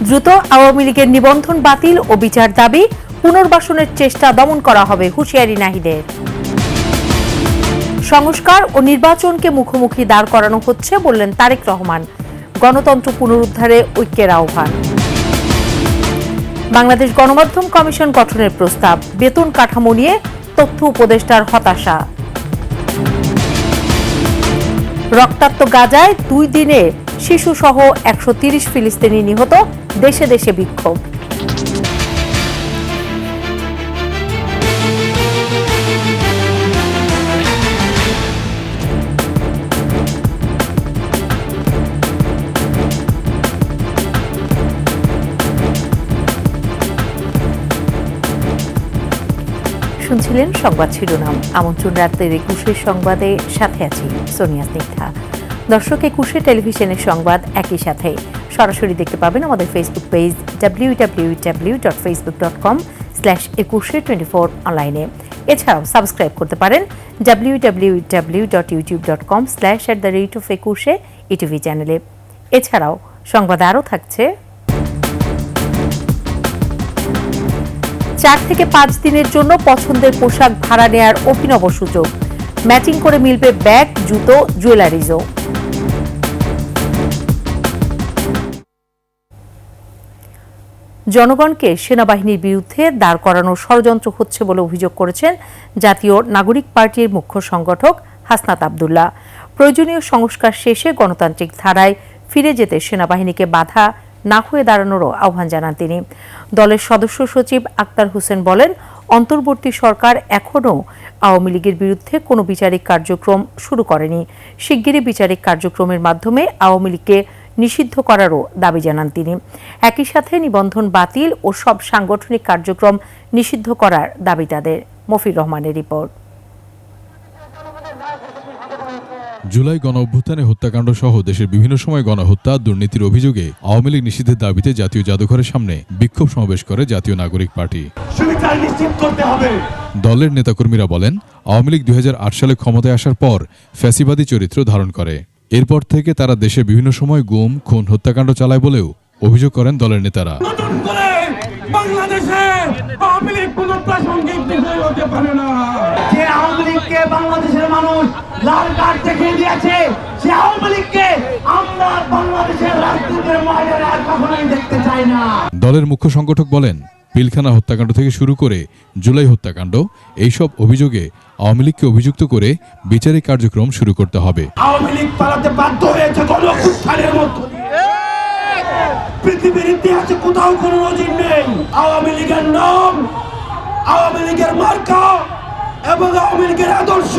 দ্রুত আওয়ামী লীগের নিবন্ধন বাতিল ও বিচার দাবি, পুনর্বাসনের চেষ্টা দমন করা হবে, হুঁশিয়ারি নাহিদের। সংস্কার ও নির্বাচনকে মুখোমুখি দাঁড় করানো হচ্ছে বললেন তারেক রহমান। গণতন্ত্র পুনরুদ্ধারে ঐক্যের আহ্বান। বাংলাদেশ গণমাধ্যম কমিশন গঠনের প্রস্তাব, বেতন কাঠামো নিয়ে তথ্য উপদেষ্টার হতাশা। রক্তাক্ত গাজায় 2 দিনে শিশুসহ 130 ফিলিস্তিনি নিহত, দেশে দেশে বিক্ষোভ। শুনছিলেন সংবাদ শিরোনাম। আমন্ত্রণ রাতের 21 সংবাদে, সাথে আছি সোনিয়া স্নিগ্ধা। দর্শক, 21 টেলিভিশনের সংবাদ একই সাথে সরাসরি দেখতে পাবেন আমাদের ফেসবুক পেজ www.facebook.com/2124 অনলাইনে। এছাড়াও সাবস্ক্রাইব করতে পারেন www.youtube.com/@21 ইটিভি চ্যানেলে। এছাড়াও সংবাদ আরও থাকছে। 4 থেকে 5 দিনের জন্য পছন্দের পোশাক ভাড়া নেয়ার অভিনব সুযোগ, ম্যাচিং করে মিলবে ব্যাগ, জুতো, জুয়েলারিজও। জনগণকে সেনাবাহিনীর বিরুদ্ধে দাঁড় করানোর ষড়যন্ত্র হচ্ছে বলে অভিযোগ করেছেন জাতীয় নাগরিক পার্টির মুখ্য সংগঠক হাসনাত আব্দুল্লাহ। প্রয়োজনীয় সংস্কার শেষে গণতান্ত্রিক ধারায় ফিরে যেতে সেনাবাহিনীকে বাধা না হয়ে দাঁড়ানোরও আহ্বান জানান তিনি। দলের সদস্য সচিব আক্তার হোসেন বলেন, অন্তর্বর্তী সরকার এখনও আওয়ামী লীগের বিরুদ্ধে কোনো বিচারিক কার্যক্রম শুরু করেনি। শিগগিরই বিচারিক কার্যক্রমের মাধ্যমে আওয়ামী লীগকে নিষিদ্ধ করারও দাবি জানান তিনি। একই সাথে নিবন্ধন বাতিল ও সব সাংগঠনিক কার্যক্রম নিষিদ্ধ করার দাবি তাদের। মফির রহমানের রিপোর্ট। জুলাই গণঅভ্যুত্থানে হত্যাকাণ্ড সহ দেশের বিভিন্ন সময় গণহত্যা, দুর্নীতির অভিযোগে আওয়ামী লীগ নিষিদ্ধের দাবিতে জাতীয় জাদুঘরের সামনে বিক্ষোভ সমাবেশ করে জাতীয় নাগরিক পার্টি। দলের নেতাকর্মীরা বলেন, আওয়ামী লীগ 2008 সালে ক্ষমতায় আসার পর ফ্যাসিবাদী চরিত্র ধারণ করে। এরপর থেকে তারা দেশে বিভিন্ন সময় গুম, খুন, হত্যাকাণ্ড চালায় বলেও অভিযোগ করেন দলের নেতারা। বাংলাদেশে আওয়ামী লীগ কোনো প্রাসঙ্গিক বিষয় হতে পারে না। যে আওয়ামী লীগকে বাংলাদেশের মানুষ লাল কার্ড দেখিয়ে দিয়েছে, সে আওয়ামী লীগকে আমরা বাংলাদেশের রাজনীতির ময়দানে আর কখনোই দেখতে চাই না। দলের মুখ্য সংগঠক বলেন, পিলখানা হত্যাকাণ্ড থেকে শুরু করে জুলাই হত্যাকাণ্ড, এইসব অভিযোগে আওয়ামী লীগকে অভিযুক্ত করে বিচারিক কার্যক্রম শুরু করতে হবে। আওয়ামী লীগ পালাতে বাধ্য হয়েছে গণঅভ্যুত্থানের মধ্য দিয়ে। পৃথিবীর ইতিহাসে কোথাও কোনো নজির নেই। আওয়ামী লীগের নাম, আওয়ামী লীগের মার্কা এবং আওয়ামী লীগের আদর্শ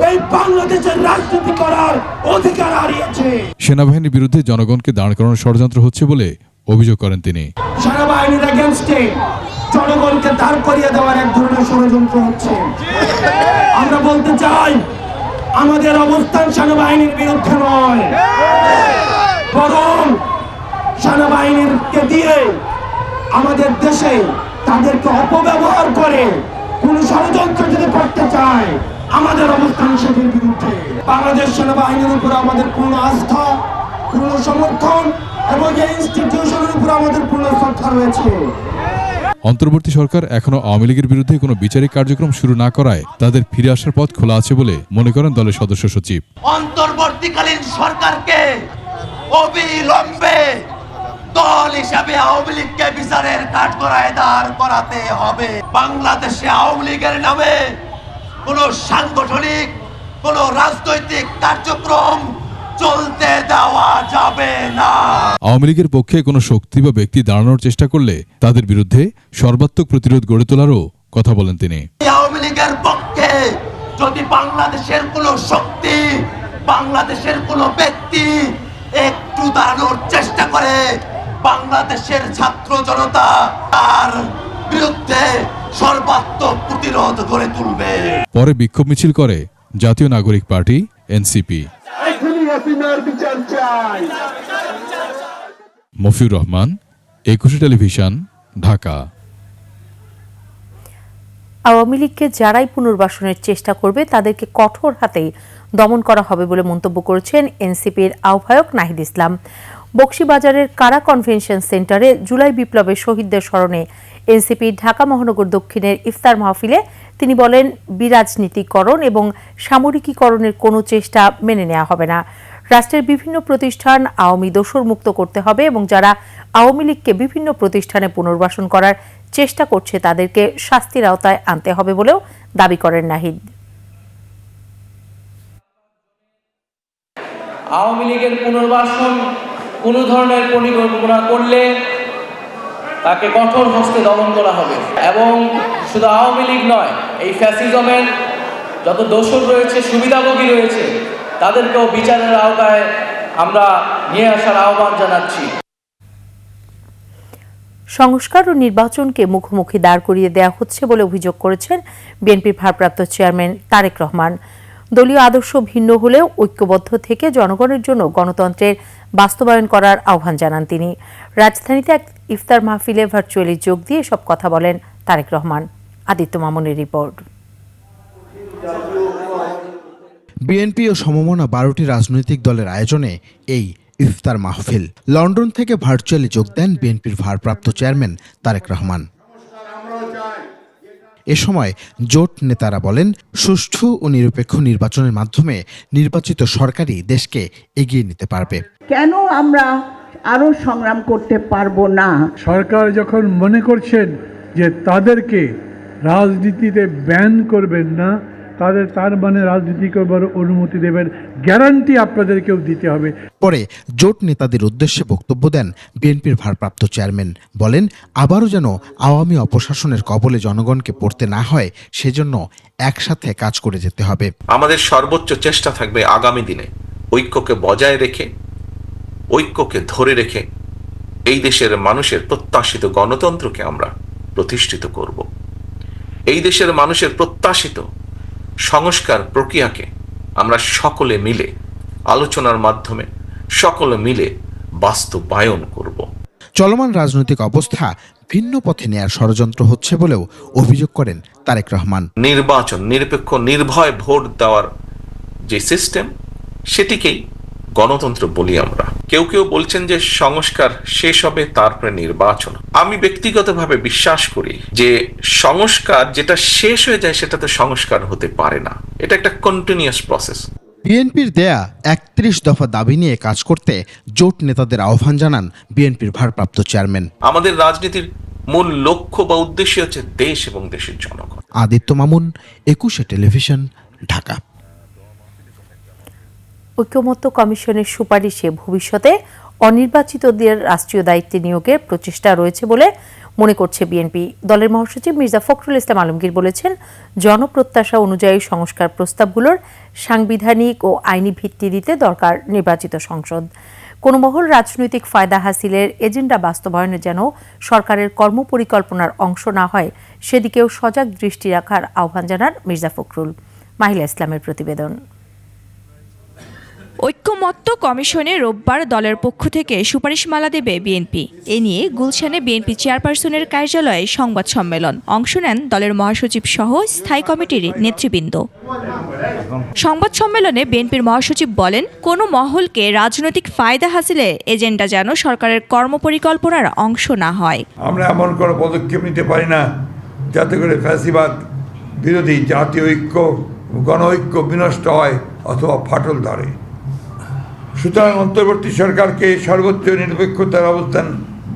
এই বাংলাদেশের রাজনীতি করার অধিকার হারিয়েছে। সেনাবাহিনীর বিরুদ্ধে জনগণকে দাঁড় করানোর ষড়যন্ত্র হচ্ছে বলে অভিযোগ করেন তিনি। সেনাবাহিনীর এগেইনস্টে জনগণকে দাঁড় করিয়ে দেওয়ার এক ধরনের ষড়যন্ত্র হচ্ছে। আমরা বলতে চাই, আমাদের অবস্থান সেনাবাহিনীর বিরুদ্ধে নয়, বরং সেনাবাহিনীকে দিয়ে আমাদের দেশে তাদেরকে অপব্যবহার করে কোন ষড়যন্ত্র যদি করতে চায়, আমাদের অবস্থান সেটির বিরুদ্ধে। বাংলাদেশ সেনাবাহিনীর উপর আমাদের পূর্ণ আস্থা, পূর্ণ সমর্থন এবং এই ইনস্টিটিউশনের উপর আমাদের পূর্ণ শ্রদ্ধা রয়েছে। অন্তর্বর্তী সরকার এখনো আওয়ামী লীগের বিরুদ্ধে কোনো বিচারিক কার্যক্রম শুরু না করায় তাদের ফিরে আসার পথ খোলা আছে বলে মনে করেন দলের সদস্য সচিব। অন্তর্বর্তীকালীন সরকারকে অবিলম্বে দল হিসাবে আওয়ামী লীগকে বিচারের কাঠগড়ায় দাঁড় করাতে হবে। বাংলাদেশে আওয়ামী লীগের নামে কোন সাংগঠনিক, কোন রাজনৈতিক কার্যক্রম চলতে দেওয়া যাবে না। আওয়ামী লীগের পক্ষে কোনো শক্তি বা ব্যক্তি দাঁড়ানোর চেষ্টা করলে তাদের বিরুদ্ধে সর্বাত্মক প্রতিরোধ গড়ে তোলারও কথা বলেন তিনি। আওয়ামী লীগের পক্ষে যদি বাংলাদেশের কোনো শক্তি, বাংলাদেশের কোনো ব্যক্তি একটু দাঁড়ানোর চেষ্টা করে, বাংলাদেশের ছাত্র জনতা তার বিরুদ্ধে সর্বাত্মক প্রতিরোধ গড়ে তুলবে। পরে বিক্ষোভ মিছিল করে জাতীয় নাগরিক party, NCP. Mofiur Rahman, 21 television, Dhaka. Awami লীগকে যারাই পুনর্বাসনের চেষ্টা করবে তাদেরকে কঠোর হাতেই দমন করা হবে বলে মন্তব্য করেছেন এনসিপির আহ্বায়ক নাহিদ ইসলাম। বকশীবাজারের কারা কনভেনশন সেন্টারে জুলাই বিপ্লবের শহীদদের স্মরণে এনসিপি ঢাকা মহানগর দক্ষিণের ইফতার মাহফিলে তিনি বলেন, বিরাজনীতিকরণ এবং সামরিকীকরণের কোনো চেষ্টা মেনে নেওয়া হবে না। রাষ্ট্রের বিভিন্ন প্রতিষ্ঠান আওয়ামী দোসর মুক্ত করতে হবে এবং যারা আওয়ামী লীগকে বিভিন্ন প্রতিষ্ঠানে পুনর্বাসন করার চেষ্টা করছে তাদেরকে শাস্তির আওতায় আনতে হবে বলেও দাবি করেন নাহিদ। আওয়ামী লীগের পুনর্বাসন কোনো ধরনের পরিকল্পনা করলে তাকে কঠোর হস্তে দমন করা হবে এবং শুধু আওয়ামী লীগ নয়, এই ফ্যাসিজমের যত দোষর রয়েছে, সুবিধাভোগী রয়েছে, তাদেরকেও বিচারের আওতায় আমরা নিয়ে আসার আহ্বান জানাচ্ছি। সংস্কার ও নির্বাচনকে মুখোমুখি দাঁড় করিয়ে দেওয়া হচ্ছে বলে অভিযোগ করেছেন বিএনপির ভারপ্রাপ্ত চেয়ারম্যান তারেক রহমান। দলীয় আদর্শ ভিন্ন হলেও ঐক্যবদ্ধ থেকে জনগণের জন্য গণতন্ত্রের বাস্তবায়ন করার আহ্বান জানান তিনি। রাজধানীতে এক ইফতার মাহফিলে ভার্চুয়ালি যোগ দিয়ে সব কথা বলেন তারেক রহমান। আদিত্য মামুনের রিপোর্ট। বিএনপি ও সমমনা 12টি রাজনৈতিক দলের আয়োজনে এই ইফতার মাহফিল। লন্ডন থেকে ভার্চুয়ালি যোগ দেন বিএনপির ভারপ্রাপ্ত চেয়ারম্যান তারেক রহমান। এ সময় জোট নেতারা বলেন, সুষ্ঠু ও নিরপেক্ষ নির্বাচনের মাধ্যমে নির্বাচিত সরকারই দেশকে এগিয়ে নিতে পারবে। কেন আমরা আরো সংগ্রাম করতে পারবো না? সরকার যখন মনে করছেন যে তাদেরকে রাজনীতিতে ব্যান করবেন না, তার মানে রাজনীতি করবার অনুমতি দেবেন গ্যারান্টি আপনাদেরকেও দিতে হবে। পরে জোট নেতাদের উদ্দেশ্যে বক্তব্য দেন বিএনপির ভারপ্রাপ্ত চেয়ারম্যান। বলেন, আবারও যেন আওয়ামী অপশাসনের কবলে জনগণকে পড়তে না হয়, সেজন্য একসাথে কাজ করে যেতে হবে। আমাদের সর্বোচ্চ চেষ্টা থাকবে আগামী দিনে ঐক্যকে বজায় রেখে, ঐক্যকে ধরে রেখে এই দেশের মানুষের প্রত্যাশিত গণতন্ত্রকে আমরা প্রতিষ্ঠিত করব। এই দেশের মানুষের প্রত্যাশিত সংস্কার প্রক্রিয়াকে আমরা সকলে মিলে আলোচনার মাধ্যমে সকলে মিলে বাস্তবায়ন করব। চলমান রাজনৈতিক অবস্থা ভিন্ন পথে নেয়ার ষড়যন্ত্র হচ্ছে বলেও অভিযোগ করেন তারেক রহমান। নির্বাচন, নিরপেক্ষ নির্ভয় ভোট দেওয়ার যে সিস্টেম, সেটিকেই গণতন্ত্র বলি আমরা। কেউ কেউ বলছেন যে সংস্কার শেষ হবে তারপরে নির্বাচন। আমি ব্যক্তিগতভাবে বিশ্বাস করি যে সংস্কার যেটা শেষ হয়ে যায় সেটা তো সংস্কার হতে পারে না, এটা একটা কন্টিনিউয়াস প্রসেস। বিএনপির দেয়া 31 দফা দাবি নিয়ে কাজ করতে জোট নেতাদের আহ্বান জানান বিএনপির ভারপ্রাপ্ত চেয়ারম্যান। আমাদের রাজনীতির মূল লক্ষ্য বা উদ্দেশ্য হচ্ছে দেশ এবং দেশের জনগণ। আদিত্য মামুন, 21 টেলিভিশন, ঢাকা। ঐক্যমত্য কমিশনের সুপারিশে ভবিষ্যতে অনির্বাচিতদের রাষ্ট্রীয় দায়িত্বে নিয়োগের প্রচেষ্টা রয়েছে বলে মনে করছে বিএনপি। দলের মহাসচিব মির্জা ফখরুল ইসলাম আলমগীর বলেছেন, জনপ্রত্যাশা অনুযায়ী সংস্কার প্রস্তাবগুলোর সাংবিধানিক ও আইনি ভিত্তি দিতে দরকার নির্বাচিত সংসদ। কোনো মহল রাজনৈতিক ফায়দা হাসিলের এজেন্ডা বাস্তবায়নে যেন সরকারের কর্মপরিকল্পনার অংশ না হয়, সেদিকেও সজাগ দৃষ্টি রাখার আহ্বান জানান মির্জা ফখরুল। মাহিলা ইসলামের প্রতিবেদন। ঐক্যমত্য কমিশনে রোববার দলের পক্ষ থেকে সুপারিশমালা দেবে বিএনপি। এ নিয়ে গুলশানে বিএনপি চেয়ারপারসনের কার্যালয়ে সংবাদ সম্মেলন। অংশ নেন দলের মহাসচিব সহ স্থায়ী কমিটির নেতৃবৃন্দ। সংবাদ সম্মেলনে বিএনপির মহাসচিব বলেন, কোনো মহলকে রাজনৈতিক ফায়দা হাসিলে এজেন্ডা যেন সরকারের কর্মপরিকল্পনার অংশ না হয়। আমরা এমন কোনো পদক্ষেপ নিতে পারি না যাতে করে ফ্যাসিবাদ বিরোধী জাতীয় ঐক্য, গণ ঐক্য বিনষ্ট হয় অথবা ফাটল ধরে। সুতরাং অন্তর্বর্তী সরকারকে সর্বোচ্চ নিরপেক্ষতার অবস্থান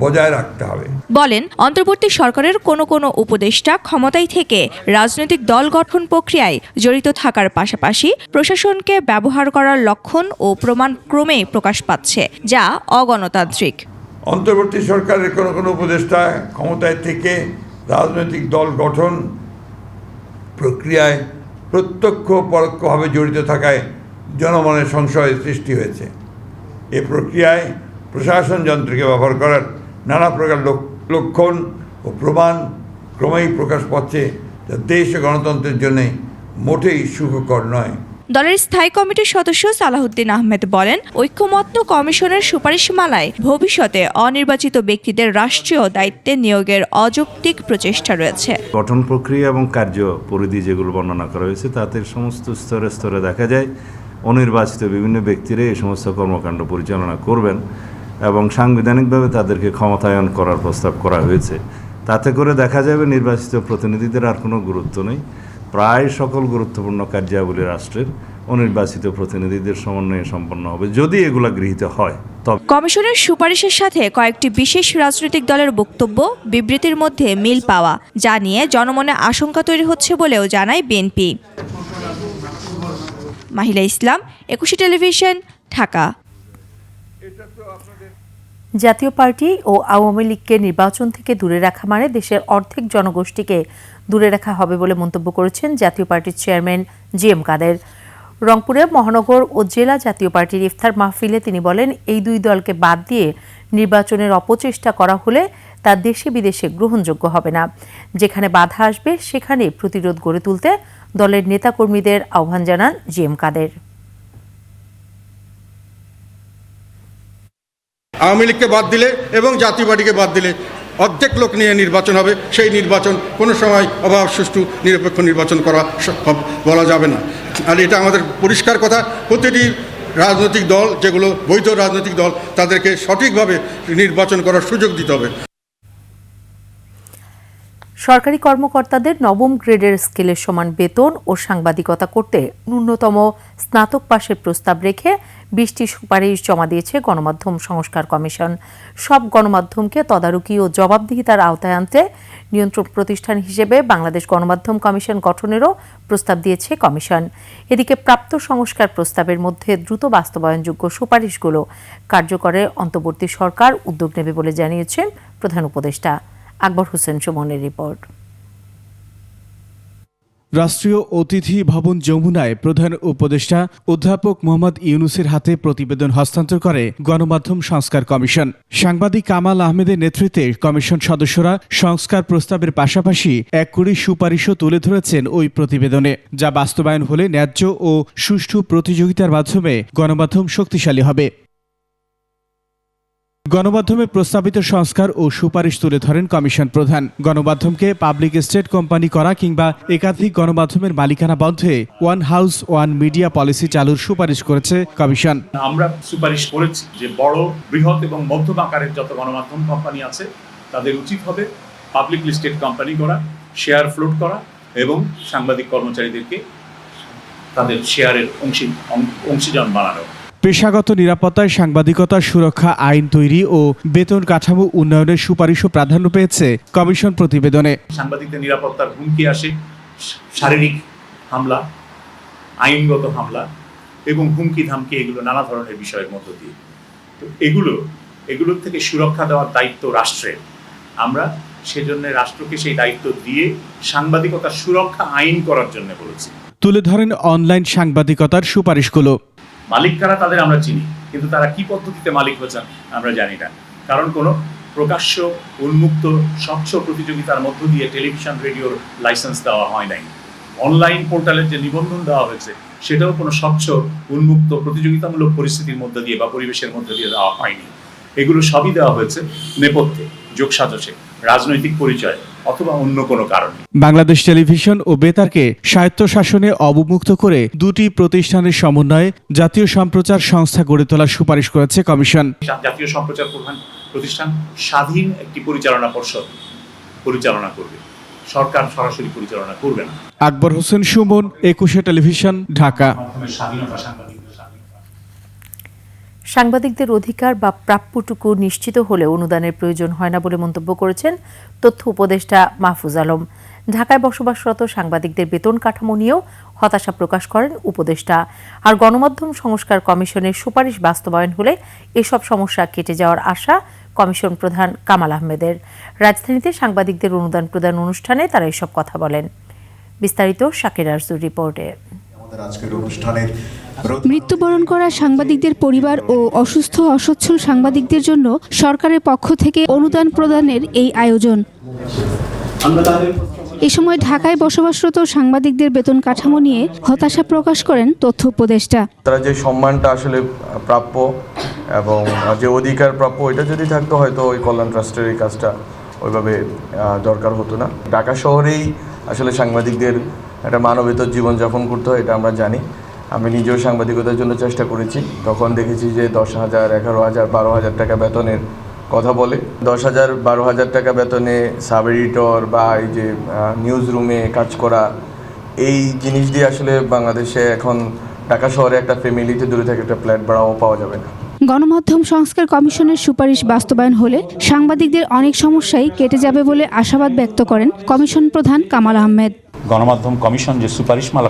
বজায় রাখতে হবে। বলেন, অন্তর্বর্তী সরকারের কোনো উপদেষ্টা ক্ষমতায় থেকে রাজনৈতিক দল গঠন প্রক্রিয়ায় জড়িত থাকার পাশাপাশি প্রশাসনকে ব্যবহার করার লক্ষণ ও প্রমাণ ক্রমে প্রকাশ পাচ্ছে, যা অগণতান্ত্রিক। অন্তর্বর্তী সরকারের কোনো উপদেষ্টা ক্ষমতায় থেকে রাজনৈতিক দল গঠন প্রক্রিয়ায় প্রত্যক্ষ পরোক্ষভাবে জড়িত থাকায় জনমনের সংশয় সৃষ্টি হয়েছে। এ প্রক্রিয়ায় প্রশাসন যন্ত্রকে ব্যবহার করার নানা প্রকার লক্ষণ ও প্রমাণ ক্রমেই প্রকাশ পাচ্ছে, যা দেশ ও গণতন্ত্রের জন্য মোটেই সুখকর নয়। দলের স্থায়ী কমিটির সদস্য সালাহউদ্দিন আহমেদ বলেন, ঐক্যমত্য কমিশনের সুপারিশমালায় ভবিষ্যতে অনির্বাচিত ব্যক্তিদের রাষ্ট্রীয় দায়িত্বে নিয়োগের অযৌক্তিক প্রচেষ্টা রয়েছে। গঠন প্রক্রিয়া এবং কার্য পরিধি যেগুলো বর্ণনা করা হয়েছে তাতে সমস্ত স্তরে স্তরে দেখা যায় অনির্বাচিত বিভিন্ন ব্যক্তিরা এই সমস্ত কর্মকাণ্ড পরিচালনা করবেন। এবং সাংবিধানিকভাবে তাদেরকে ক্ষমতায়ন করার প্রস্তাব করা হয়েছে। তাতে করে দেখা যাবে নির্বাচিত প্রতিনিধিদের আর কোনো গুরুত্ব নেই। প্রায় সকল গুরুত্বপূর্ণ কার্যাবলী রাষ্ট্রের অনির্বাচিত প্রতিনিধিদের সমন্বয়ে সম্পন্ন হবে, যদি এগুলা গৃহীত হয়। কমিশনের সুপারিশের সাথে কয়েকটি বিশেষ রাজনৈতিক দলের বক্তব্য বিবৃতির মধ্যে মিল পাওয়া, যা নিয়ে জনমনে আশঙ্কা তৈরি হচ্ছে বলেও জানায় বিএনপি। মাহিলা ইসলাম, 21 টেলিভিশন, ঢাকা। জাতীয় পার্টি ও আওয়ামী লীগকে নির্বাচন থেকে দূরে রাখা মানে দেশের অর্ধেক জনগোষ্ঠীকে দূরে রাখা হবে বলে মন্তব্য করেছেন জাতীয় পার্টির চেয়ারম্যান জি.এম. কাদের। রংপুরে মহানগর ও জেলা জাতীয় পার্টির ইফতার মাহফিলে তিনি বলেন, এই দুই দলকে বাদ দিয়ে নির্বাচনের অপচেষ্টা করা হলে তা দেশে বিদেশে গ্রহণযোগ্য হবে না। যেখানে বাধা আসবে সেখানে প্রতিরোধ গড়ে তুলতে দলের নেতাকর্মীদের আহ্বান জানান জি.এম. কাদের। আওয়ামী লীগকে বাদ দিলে এবং জাতীয় পার্টিকে বাদ দিলে অর্ধেক লোক নিয়ে নির্বাচন হবে। সেই নির্বাচন কোনো সময় অবাধ, সুষ্ঠু, নিরপেক্ষ নির্বাচন করা বলা যাবে না। আর এটা আমাদের পরিষ্কার কথা, প্রতিটি রাজনৈতিক দল, যেগুলো বৈধ রাজনৈতিক দল, তাদেরকে সঠিকভাবে নির্বাচন করার সুযোগ দিতে হবে। সরকারি কর্মকর্তাদের নবম গ্রেডের স্কেলের সমান বেতন ও সাংবাদিকতা করতে ন্যূনতম স্নাতক পাশের প্রস্তাব রেখে 20টি সুপারিশ জমা দিয়েছে গণমাধ্যম সংস্কার কমিশন। সব গণমাধ্যমকে তদারকি ও জবাবদিহিতার আওতায় আনতে নিয়ন্ত্রক প্রতিষ্ঠান হিসেবে বাংলাদেশ গণমাধ্যম কমিশন গঠনেরও প্রস্তাব দিয়েছে কমিশন। এদিকে প্রাপ্ত সংস্কার প্রস্তাবের মধ্যে দ্রুত বাস্তবায়নযোগ্য সুপারিশগুলো কার্যকরে অন্তর্বর্তী সরকার উদ্যোগ নেবে বলে জানিয়েছেন প্রধান উপদেষ্টা। আকবর হোসেন সুমনের রিপোর্ট। রাষ্ট্রীয় অতিথি ভবন যমুনায় প্রধান উপদেষ্টা অধ্যাপক মোহাম্মদ ইউনুসের হাতে প্রতিবেদন হস্তান্তর করে গণমাধ্যম সংস্কার কমিশন। সাংবাদিক কামাল আহমেদের নেতৃত্বে কমিশন সদস্যরা সংস্কার প্রস্তাবের পাশাপাশি 1 সুপারিশও তুলে ধরেছেন ওই প্রতিবেদনে, যা বাস্তবায়ন হলে ন্যায্য ও সুষ্ঠু প্রতিযোগিতার মাধ্যমে গণমাধ্যম শক্তিশালী হবে। গণমাধ্যমে প্রস্তাবিত সংস্কার ও সুপারিশ তুলে ধরেন কমিশন প্রধান। গণমাধ্যমকে পাবলিক স্টেট কোম্পানি করা কিংবা একাধিক গণমাধ্যমের মালিকানা বন্ধে one house one media policy চালুর সুপারিশ করেছে কমিশন। আমরা সুপারিশ করেছি যে বড়, বৃহৎ এবং মধ্যম আকারের যত গণমাধ্যম কোম্পানি আছে তাদের উচিত হবে পাবলিক লিস্টেড কোম্পানি করা, শেয়ার ফ্লোট করা এবং সাংবাদিক কর্মচারীদেরকে তাদের শেয়ারের অংশীজন বানানো। পেশাগত নিরাপত্তায় সাংবাদিকতার সুরক্ষা আইন তৈরি ও বেতন কাঠামো উন্নয়নের সুপারিশও প্রাধান্য পেয়েছে কমিশন প্রতিবেদনে। সাংবাদিকদের নিরাপত্তার হুমকি আসে শারীরিক হামলা, আইনগত হামলা এবং হুমকি ধামকি, এগুলো নানা ধরনের বিষয়ের মধ্য দিয়ে। তো এগুলোর থেকে সুরক্ষা দেওয়ার দায়িত্ব রাষ্ট্রের। আমরা সেজন্য রাষ্ট্রকে সেই দায়িত্ব দিয়ে সাংবাদিকতার সুরক্ষা আইন করার জন্য বলেছি। তুলে ধরেন অনলাইন সাংবাদিকতার সুপারিশগুলো। মালিক কারা তাদের আমরা চিনি, কিন্তু তারা কি পদ্ধতিতে মালিক হয়েছেন আমরা জানি না। কারণ কোনো প্রকাশ্য, উন্মুক্ত, স্বচ্ছ প্রতিযোগিতার মধ্য দিয়ে টেলিভিশন, রেডিওর লাইসেন্স দেওয়া হয় নাই। অনলাইন পোর্টালের যে নিবন্ধন দেওয়া হয়েছে সেটাও কোনো স্বচ্ছ, উন্মুক্ত, প্রতিযোগিতামূলক পরিস্থিতির মধ্যে দিয়ে বা পরিবেশের মধ্যে দিয়ে দেওয়া হয়নি। এগুলো সবই দেওয়া হয়েছে নেপথ্যে, যোগসাজশে, রাজনৈতিক পরিচয় অথবা অন্য কোনো কারণে। বাংলাদেশ টেলিভিশন ও বেতারকে স্বায়ত্তশাসনে অবমুক্ত করে 2টি প্রতিষ্ঠানের সমন্বয়ে জাতীয় সম্প্রচার সংস্থা গড়ে তোলার সুপারিশ করেছে কমিশন। জাতীয় সম্প্রচার প্রতিষ্ঠান স্বাধীন একটি পরিচালনা পর্ষদ পরিচালনা করবে, সরকার সরাসরি পরিচালনা করবে না। আকবর হোসেন সুমন, 21 টেলিভিশন, ঢাকা। সাংবাদিকদের অধিকার বা প্রাপ্যটুকু নিশ্চিত হলে অনুদানের প্রয়োজন হয় না বলে মন্তব্য করেছেন তথ্য উপদেষ্টা মাহফুজ আলম। ঢাকায় বসবাসরত সাংবাদিকদের বেতন কাঠামো নিয়েও হতাশা প্রকাশ করেন উপদেষ্টা। আর গণমাধ্যম সংস্কার কমিশনের সুপারিশ বাস্তবায়ন হলে এসব সমস্যা কেটে যাওয়ার আশা কমিশন প্রধান কামাল আহমেদের। রাজধানীতে সাংবাদিকদের অনুদান প্রদান অনুষ্ঠানে তারা এসব কথা বলেন। বিস্তারিত শাকির আরজুর রিপোর্টে। মৃত্যুবরণ করা সাংবাদিকদের পরিবার ও অসুস্থ অসচ্ছল সাংবাদিকদের জন্য সরকারের পক্ষ থেকে অনুদান প্রদানের এই আয়োজন। এ সময় ঢাকায় বসবাসরত সাংবাদিকদের বেতন কাঠামো নিয়ে হতাশা প্রকাশ করেন তথ্য উপদেষ্টা। তারা যে সম্মানটা আসলে প্রাপ্য এবং যে অধিকার প্রাপ্য, এটা যদি থাকতো হয়তো ওই কল্যাণ ট্রাস্টের এই কাজটা ওইভাবে দরকার হতো না। ঢাকা শহরেই আসলে সাংবাদিকদের একটা মানবেতর জীবনযাপন করতে হয়, এটা আমরা জানি। আমি নিজেও সাংবাদিকতার জন্য চেষ্টা করেছি, তখন দেখেছি যে 10,000, 11,000, 12,000 টাকা বেতনের কথা বলে। 10,000, 12,000 টাকা বেতনে সাব এডিটর বা এই যে নিউজ রুমে কাজ করা, এই জিনিস দিয়ে আসলে বাংলাদেশে এখন ঢাকা শহরে একটা ফ্যামিলিতে দূরে থেকে একটা ফ্ল্যাট ভাড়াও পাওয়া যাবে না। গণমাধ্যম সংস্কার কমিশনের সুপারিশ বাস্তবায়ন হলে সাংবাদিকদের অনেক সমস্যাই কেটে যাবে বলে আশাবাদ ব্যক্ত করেন কমিশন প্রধান কামাল আহমেদ। গণমাধ্যম কমিশন যে সুপারিশমালা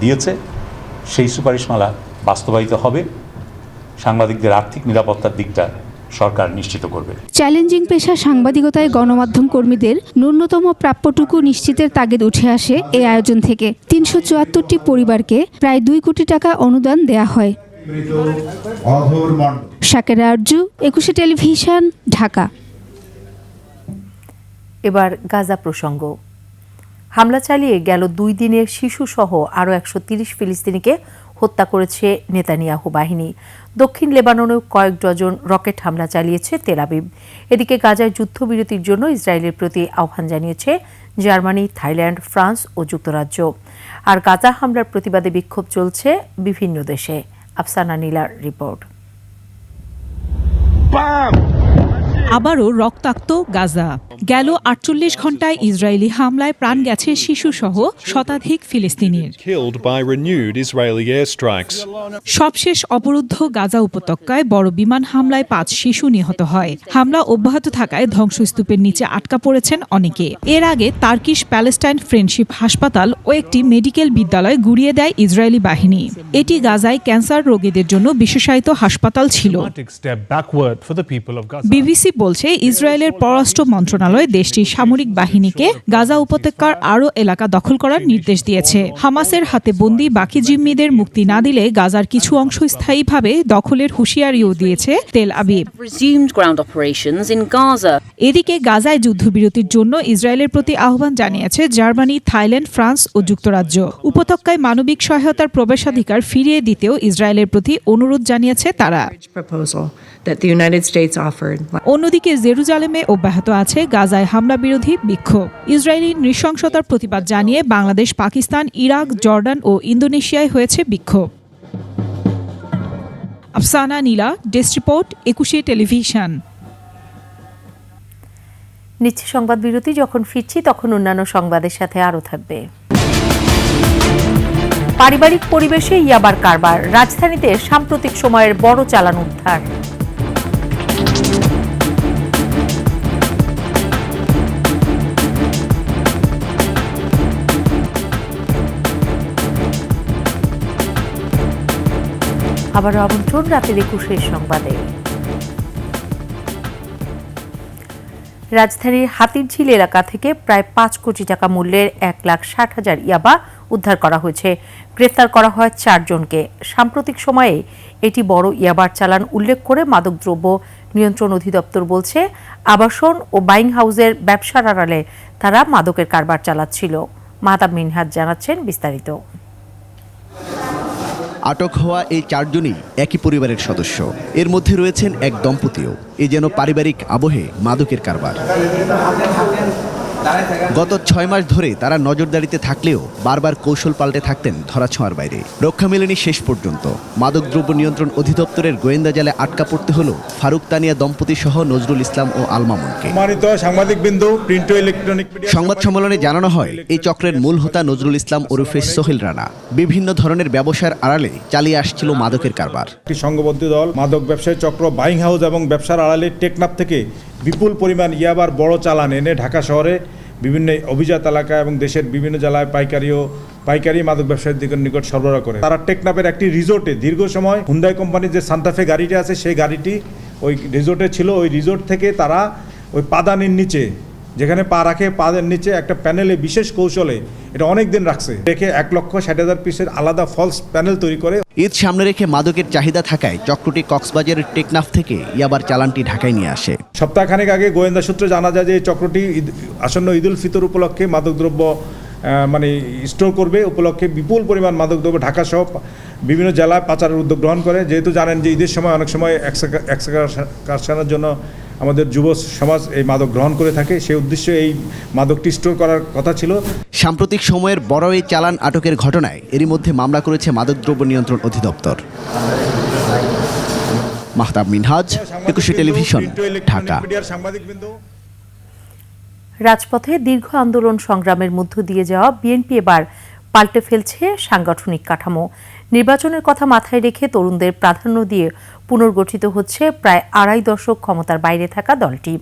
দিয়েছে সেই সুপারিশমালা বাস্তবায়িত হবে। সাংবাদিকদের আর্থিক নিরাপত্তার দিকটা সরকার নিশ্চিত করবে। চ্যালেঞ্জিং পেশা সাংবাদিকতায় গণমাধ্যম কর্মীদের ন্যূনতম প্রাপ্যটুকু নিশ্চিতের তাগিদ উঠে আসে এই আয়োজন থেকে। 374টি পরিবারকে প্রায় 2 কোটি টাকা অনুদান দেয়া হয়। শাকেরা আরজু, 21 টেলিভিশন, ঢাকা। এবার গাজা প্রসঙ্গ। হামলা চালিয়ে গেল 2 দিনের শিশুসহ আরও 130 ফিলিস্তিনিকে হত্যা করেছে নেতানিয়াহু বাহিনী। দক্ষিণ লেবাননেও কয়েক ডজন রকেট হামলা চালিয়েছে তেল আবিব। এদিকে গাজায় যুদ্ধবিরতির জন্য ইসরায়েলের প্রতি আহ্বান জানিয়েছে জার্মানি, থাইল্যান্ড, ফ্রান্স ও যুক্তরাজ্য। আর গাজা হামলার প্রতিবাদে বিক্ষোভ চলছে বিভিন্ন দেশে। আফসানা নীলার রিপোর্ট। আবারও রক্তাক্ত গাজা। গেল 48 ঘন্টায় ইসরায়েলি হামলায় প্রাণ গেছে শিশুসহ শতাধিক ফিলিস্তিনির। সবশেষ অবরুদ্ধ গাজা উপত্যকায় বড় বিমান হামলায় 5 শিশু নিহত হয়। হামলা অব্যাহত থাকায় ধ্বংসস্তূপের নিচে আটকা পড়েছেন অনেকে। এর আগে তার্কিশ প্যালেস্টাইন ফ্রেন্ডশিপ হাসপাতাল ও একটি মেডিকেল বিদ্যালয় গুঁড়িয়ে দেয় ইসরায়েলি বাহিনী। এটি গাজায় ক্যান্সার রোগীদের জন্য বিশেষায়িত হাসপাতাল ছিল। বিবিসি বলছে ইসরায়েলের পররাষ্ট্র মন্ত্রণালয় দেশটির সামরিক বাহিনীকে গাজা উপত্যকার আরও এলাকা দখল করার নির্দেশ দিয়েছে। হামাসের হাতে বন্দী বাকি জিম্মিদের মুক্তি না দিলে গাজার কিছু অংশ স্থায়ীভাবে দখলের হুঁশিয়ারিও দিয়েছে তেল আবিব। এদিকে গাজায় যুদ্ধবিরতির জন্য ইসরায়েলের প্রতি আহ্বান জানিয়েছে জার্মানি, থাইল্যান্ড, ফ্রান্স ও যুক্তরাজ্য। উপত্যকায় মানবিক সহায়তার প্রবেশাধিকার ফিরিয়ে দিতেও ইসরায়েলের প্রতি অনুরোধ জানিয়েছে তারা। অন্যদিকে জেরুজালেমে অব্যাহত আছে গাজায় হামলা বিরোধী বিক্ষোভ। ইসরায়েলি নৃশংসতার প্রতিবাদ জানিয়ে বাংলাদেশ, পাকিস্তান, ইরাক, জর্ডান ও ইন্দোনেশিয়ায় হয়েছে বিক্ষোভ। আফসানা নীলা, ডেস্ক রিপোর্ট, 21 টেলিভিশন। নিচ্ছে সংবাদ বিরতি। যখন ফিরছি তখন অন্যান্য সংবাদের সাথে আরও থাকবে। পারিবারিক পরিবেশে ইয়াবার কারবার, রাজধানীতে সাম্প্রতিক সময়ের বড় চালান উদ্ধার। আবারও আমন্ত্রণ রাতের 21 সংবাদে। রাজধানীর হাতিরঝিল এলাকা থেকে প্রায় 5 কোটি টাকা মূল্যের 1,60,000 ইয়াবা উদ্ধার করা হয়েছে। গ্রেফতার করা হয় 4 জনকে। সাম্প্রতিক সময়ে এটি বড় ইয়াবার চালান উল্লেখ করে মাদকদ্রব্য নিয়ন্ত্রণ অধিদপ্তর বলছে, আবাসন ও বাইং হাউসের ব্যবসার আড়ালে তারা মাদকের কারবার চালাচ্ছিল। মাহতাব মিনহাজ জানাচ্ছেন বিস্তারিত। আটক হওয়া এই 4 জনই একই পরিবারের সদস্য। এর মধ্যে রয়েছেন এক দম্পতিও। এ যেন পারিবারিক আবহে মাদকের কারবার। গত 6 মাস ধরে তারা নজরদারিতে থাকলেও বারবার কৌশল পাল্টে থাকতেন ধরাছোঁয়ার বাইরে। রক্ষা মেলেনি শেষ পর্যন্ত। মাদকদ্রব্য নিয়ন্ত্রণ অধিদপ্তরের গোয়েন্দা জালে আটকা পড়তে হলো ফারুক তানিয়া দম্পতি সহ নজরুল ইসলাম ও আল মামুনকে। সংবাদ সম্মেলনে জানানো হয়, এই চক্রের মূল হোতা নজরুল ইসলাম ওরফে সোহেল রানা বিভিন্ন ধরনের ব্যবসার আড়ালে চালিয়ে আসছিল মাদকের কারবার। একটি সংঘবদ্ধ দল মাদক ব্যবসায়ী চক্র বাইং হাউস এবং ব্যবসার আড়ালে টেকনাফ থেকে বিপুল পরিমাণ ইয়াবার বড় চালান এনে ঢাকা শহরে বিভিন্ন অভিজাত এলাকা এবং দেশের বিভিন্ন জেলায় পাইকারি মাদক ব্যবসায়ীদের নিকট সরবরাহ করে। তারা টেকনাফের একটি রিসোর্টে দীর্ঘ সময় হুন্ডাই কোম্পানির যে সান্তাফে গাড়িটি আছে সেই গাড়িটি ওই রিসোর্টে ছিল। ওই রিসোর্ট থেকে তারা ওই পাদানির নিচে, যেখানে পা রাখে পাদের নিচে একটা প্যানেলে বিশেষ কৌশলে এটা অনেক দিন রাখছে, রেখে 1,60,000 পিসের আলাদা ফলস প্যানেল তৈরি করে। ঈদ সামনে রেখে মাদকের চাহিদা থাকায় চক্রটি কক্সবাজারের টেকনাফ থেকে ইয়াবার চালানটি ঢাকায় নিয়ে আসে। সপ্তাহখানেক আগে গোয়েন্দা সূত্রে জানা যায় যে এই চক্রটি আসন্ন ঈদুল ফিতর উপলক্ষে মাদকদ্রব্য স্টোর করবে, উপলক্ষে বিপুল পরিমাণ মাদকদ্রব্য ঢাকা সহ বিভিন্ন জেলায় পাচারের উদ্যোগ গ্রহণ করে। যেহেতু জানেন যে ঈদের সময় অনেক সময় কারখানার জন্য আমাদের যুব সমাজ এই মাদক গ্রহণ করে থাকে, সেই উদ্দেশ্যে এই মাদকটি স্টোর করার কথা ছিল। সাম্প্রতিক সময়ের বড় এই চালান আটকের ঘটনায় এরই মধ্যে মামলা করেছে মাদকদ্রব্য নিয়ন্ত্রণ অধিদপ্তর। মাহতাব মিনহাজ, একুশে টেলিভিশন, ঢাকা। রাজপথে দীর্ঘ আন্দোলন সংগ্রামের মধ্য দিয়ে যাওয়া বিএনপি এবার পাল্টে ফেলছে সাংগঠনিক কাঠামো। নির্বাচনের কথা মাথায় রেখে তরুণদের প্রাধান্য দিয়ে পুনর্গঠিত হচ্ছে প্রায় আড়াই দশক ক্ষমতার বাইরে থাকা দলটি।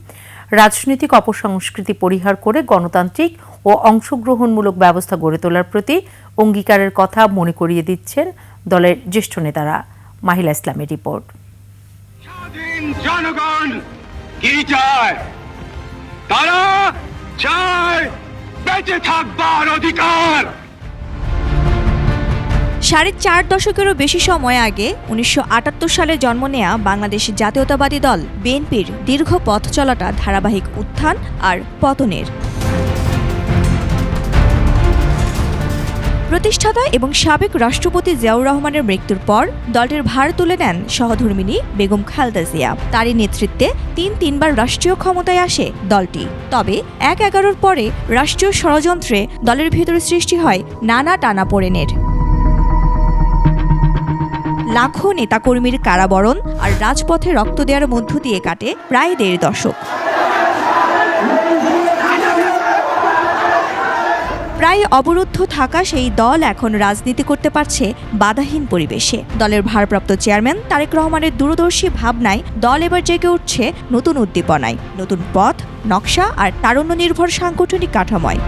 রাজনৈতিক অপসংস্কৃতি পরিহার করে গণতান্ত্রিক ও অংশগ্রহণমূলক ব্যবস্থা গড়ে তোলার প্রতি অঙ্গীকারের কথা মনে করিয়ে দিচ্ছেন দলের জ্যেষ্ঠ নেতারা। মাহিলা ইসলামের রিপোর্ট। জনগণ কি চায়? তারা চায় বেঁচে থাকবার অধিকার। 4.5 দশকেরও বেশি সময় আগে 1978 সালে জন্ম নেয়া বাংলাদেশ জাতীয়তাবাদী দল বিএনপির দীর্ঘ পথ চলাটা ধারাবাহিক উত্থান আর পতনের। প্রতিষ্ঠাতা এবং সাবেক রাষ্ট্রপতি জিয়াউর রহমানের মৃত্যুর পর দলটির ভার তুলে নেন সহধর্মিণী বেগম খালেদা জিয়া। তারই নেতৃত্বে তিনবার রাষ্ট্রীয় ক্ষমতায় আসে দলটি। তবে 1/11 পরে রাষ্ট্রীয় ষড়যন্ত্রে দলের ভেতরে সৃষ্টি হয় নানা টানাপোড়েনের। লাখো নেতাকর্মীর কারাবরণ আর রাজপথে রক্ত দেওয়ার মধ্য দিয়ে কাটে প্রায় 1.5 দশক। প্রায় অবরুদ্ধ থাকা সেই দল এখন রাজনীতি করতে পারছে বাধাহীন পরিবেশে। দলের ভারপ্রাপ্ত চেয়ারম্যান তারেক রহমানের দূরদর্শী ভাবনায় দল এবার জেগে উঠছে নতুন উদ্দীপনায়, নতুন পথ, নকশা আর তারুণ্য নির্ভর সাংগঠনিক কাঠামোয়।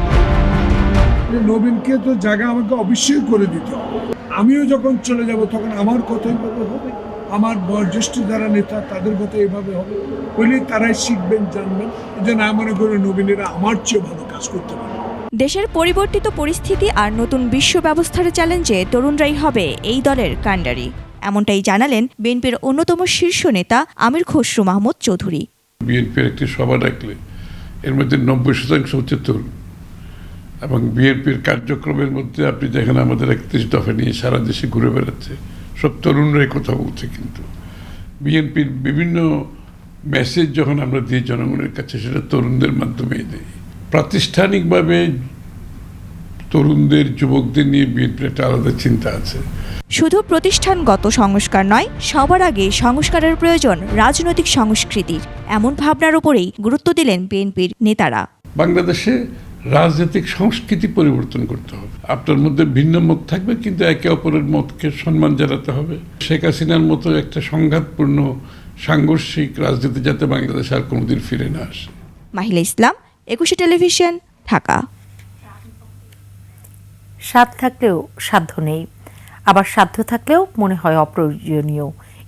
নবীনকে তো জায়গা আমাকে অবশ্যই করে দিতে হবে। আমিও যখন চলে যাব তখন আমার কথা এইভাবে হবে, আমার বয়োজ্যেষ্ঠ যারা নেতা তাদের কথা এইভাবে হবে, হইলে তারাই শিখবেন, জানবেন। এই জন্য আমি মনে করি নবীনেরা আমার চেয়ে ভালো কাজ করতে পারে। দেশের পরিবর্তিত পরিস্থিতি আর নতুন বিশ্ব ব্যবস্থার চ্যালেঞ্জে তরুণরাই হবে এই দলের কাণ্ডারি। এমনটাই জানালেন বিএনপির অন্যতম শীর্ষ নেতা আমির খসরু মাহমুদ চৌধুরী। বিএনপির একটি সভা ডাকলে এর মধ্যে 90% হচ্ছে তরুণ, এবং বিএনপির কার্যক্রমের মধ্যে আপনি দেখেন আমাদের 31 দফা নিয়ে সারা দেশে ঘুরে বেড়াচ্ছে, সব তরুণরাই কথা বলছে। কিন্তু বিএনপির বিভিন্ন মেসেজ যখন আমরা দিই জনগণের কাছে, সেটা তরুণদের মাধ্যমেই দিই। প্রাতিষ্ঠানিকভাবে তরুণদের, যুবকদের নিয়ে বিএনপির একটা আলাদা চিন্তা আছে। শুধু প্রতিষ্ঠানগত সংস্কার নয়, সবার আগে সংস্কারের প্রয়োজন রাজনৈতিক সংস্কৃতির। এমন ভাবনার উপরেই গুরুত্ব দিলেন বিএনপির নেতারা। বাংলাদেশে রাজনৈতিক সংস্কৃতি পরিবর্তন করতে হবে। আপনার মধ্যে ভিন্ন মত থাকবে, কিন্তু একে অপরের মতকে সম্মান জানাতে হবে। শেখ হাসিনার মতো একটা সংঘাতপূর্ণ সাংঘর্ষিক রাজনীতি যাতে বাংলাদেশ আর কোনোদিন ফিরে না আসে। মাহিলা ইসলাম, একুশে টেলিভিশন, ঢাকা। স্বাদ থাকলেও সাধ্য নেই, আবার সাধ্য থাকলেও মনে হয় অপ্রয়োজনীয়।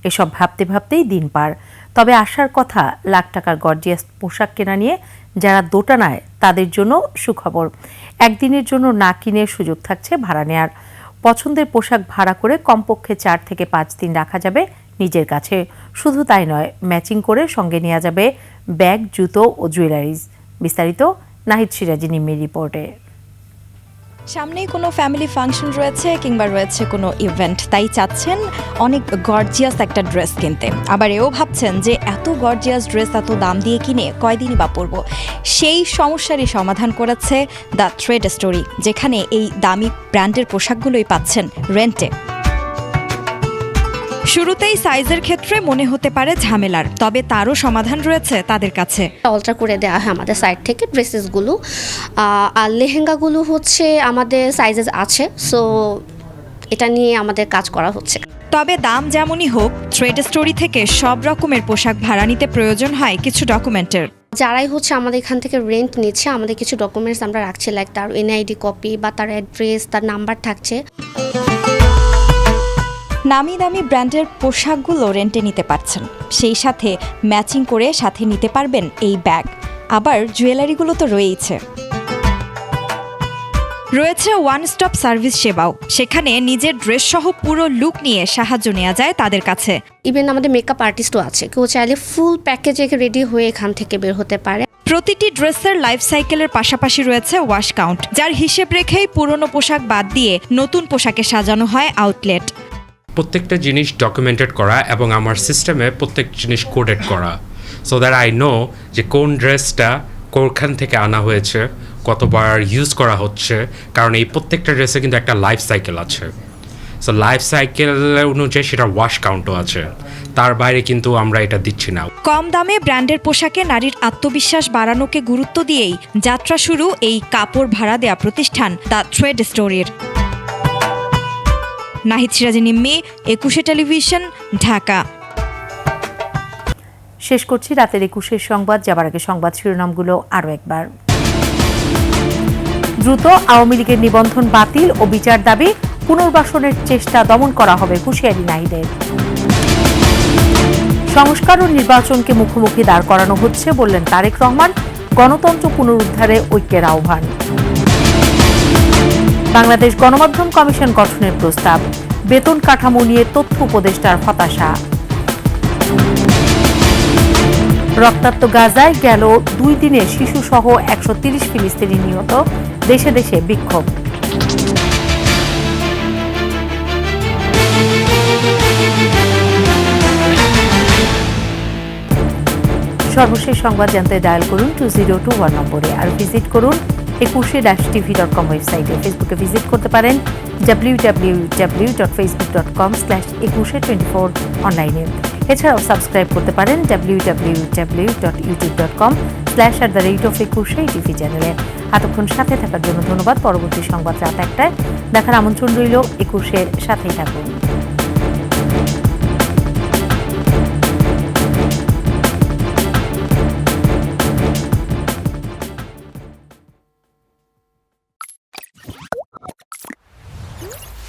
এসব ভাবতে ভাবতেই দিন পার। তবে আসার কথা লাখ টাকার গর্জিয়াস পোশাক কেনা নিয়ে যারা দোটানায় তাদের জন্য সুখবর। একদিনের জন্য না কিনে সুযোগ থাকছে ভাড়া নেয়ার। পছন্দের পোশাক ভাড়া করে কমপক্ষে 4 থেকে 5 দিন রাখা যাবে নিজের কাছে। শুধু তাই নয়, ম্যাচিং করে সঙ্গে নেওয়া যাবে ব্যাগ, জুতো ও জুয়েলারিজ। বিস্তারিত নাহিদ সিরাজি নিম্মির রিপোর্টে। সামনেই কোনো ফ্যামিলি ফাংশন রয়েছে কিংবা রয়েছে কোনো ইভেন্ট, তাই চাচ্ছেন অনেক গর্জিয়াস একটা ড্রেস কিনতে। আবার এও ভাবছেন যে এত গর্জিয়াস ড্রেস এত দাম দিয়ে কিনে কয়দিনই বা পরবো। সেই সমস্যারই সমাধান করেছে দ্য ট্রেড স্টোরি, যেখানে এই দামি ব্র্যান্ডের পোশাকগুলোই পাচ্ছেন রেন্টে। শুরুতেই সাইজের ক্ষেত্রে মনে হতে পারে ঝামেলার, তবে তারও সমাধান রয়েছে তাদের কাছে। অল্টার করে দেওয়া হয় আমাদের সাইড থেকে ড্রেসেসগুলো, আর লেহেঙ্গাগুলো হচ্ছে আমাদের সাইজেস আছে, সো এটা নিয়ে আমাদের কাজ করা হচ্ছে। তবে দাম যেমনই হোক, ট্রেড স্টোরি থেকে সব রকমের পোশাক ভাড়া নিতে প্রয়োজন হয় কিছু ডকুমেন্টের। যারাই হচ্ছে আমাদের এখান থেকে রেন্ট নিচ্ছে, আমাদের কিছু ডকুমেন্টস আমরা রাখছি, লাইক তার এনআইডি কপি বা তার অ্যাড্রেস, তার নাম্বার থাকছে। নামি দামি ব্র্যান্ডের পোশাকগুলো রেন্টে নিতে পারছেন, সেই সাথে ম্যাচিং করে সাথে নিতে পারবেন এই ব্যাগ। আবার জুয়েলারিগুলো তো রয়েইছে। রয়েছে ওয়ান স্টপ সার্ভিস সেবাও, সেখানে নিজের ড্রেস সহ পুরো লুক নিয়ে সাহায্য নেওয়া যায় তাদের কাছে। ইভেন আমাদের মেকআপ আর্টিস্টও আছে, কেউ চাইলে ফুল প্যাকেজে রেডি হয়ে এখান থেকে বের হতে পারে। প্রতিটি ড্রেসের লাইফ সাইকেলের পাশাপাশি রয়েছে ওয়াশ কাউন্ট, যার হিসেব রেখেই পুরনো পোশাক বাদ দিয়ে নতুন পোশাকে সাজানো হয় আউটলেট। প্রত্যেকটা জিনিস ডকুমেন্টেড করা এবং আমার সিস্টেমে প্রত্যেক জিনিস কোডেড করা, সো দ্যাট আই নো যে কোন ড্রেসটা কোনখান থেকে আনা হয়েছে, কতবার ইউজ করা হচ্ছে, কারণ এই প্রত্যেকটা ড্রেসে কিন্তু একটা লাইফ সাইকেল আছে। সো লাইফ সাইকেল অনুযায়ী সেটা ওয়াশ কাউন্টও আছে, তার বাইরে কিন্তু আমরা এটা দিচ্ছি না। কম দামে ব্র্যান্ডের পোশাকে নারীর আত্মবিশ্বাস বাড়ানোকে গুরুত্ব দিয়েই যাত্রা শুরু এই কাপড় ভাড়া দেয়া প্রতিষ্ঠান দ্য থ্রেড স্টোরের। নাহিদ সিরাজি নিম্মি, 21 টেলিভিশন, ঢাকা। শেষ করছি রাতের 21 সংবাদ। যাবার আগে সংবাদ শিরোনামগুলো আরও একবার। দ্রুত আওয়ামী লীগের নিবন্ধন বাতিল ও বিচার দাবি, পুনর্বাসনের চেষ্টা দমন করা হবে হুঁশিয়ারি নাহিদের। সংস্কার ও নির্বাচনকে মুখোমুখি দাঁড় করানো হচ্ছে বললেন তারেক রহমান, গণতন্ত্র পুনরুদ্ধারে ঐক্যের আহ্বান। বাংলাদেশ গণমাধ্যম কমিশন গঠনের প্রস্তাব, বেতন কাঠামো নিয়ে তথ্য উপদেষ্টার হতাশা। রক্তাক্ত গাজায় গেল 2 দিনে শিশুসহ 130 ফিলিস্তিনি নিহত, দেশে দেশে বিক্ষোভ। সর্বশেষ সংবাদ জানতে ডায়াল করুন 2021 নম্বরে, আর ভিজিট করুন 21-tv.com ওয়েবসাইটে। ফেসবুকে ভিজিট করতে পারেন www.facebook.com/2124 অনলাইনে। এছাড়াও সাবস্ক্রাইব করতে পারেন www.youtube.com/@21 টিভি চ্যানেলে। এতক্ষণ সাথে থাকার জন্য ধন্যবাদ। পরবর্তী সংবাদ রাত 1টায় দেখার আমন্ত্রণ রইল। 21-এর সাথেই থাকুন।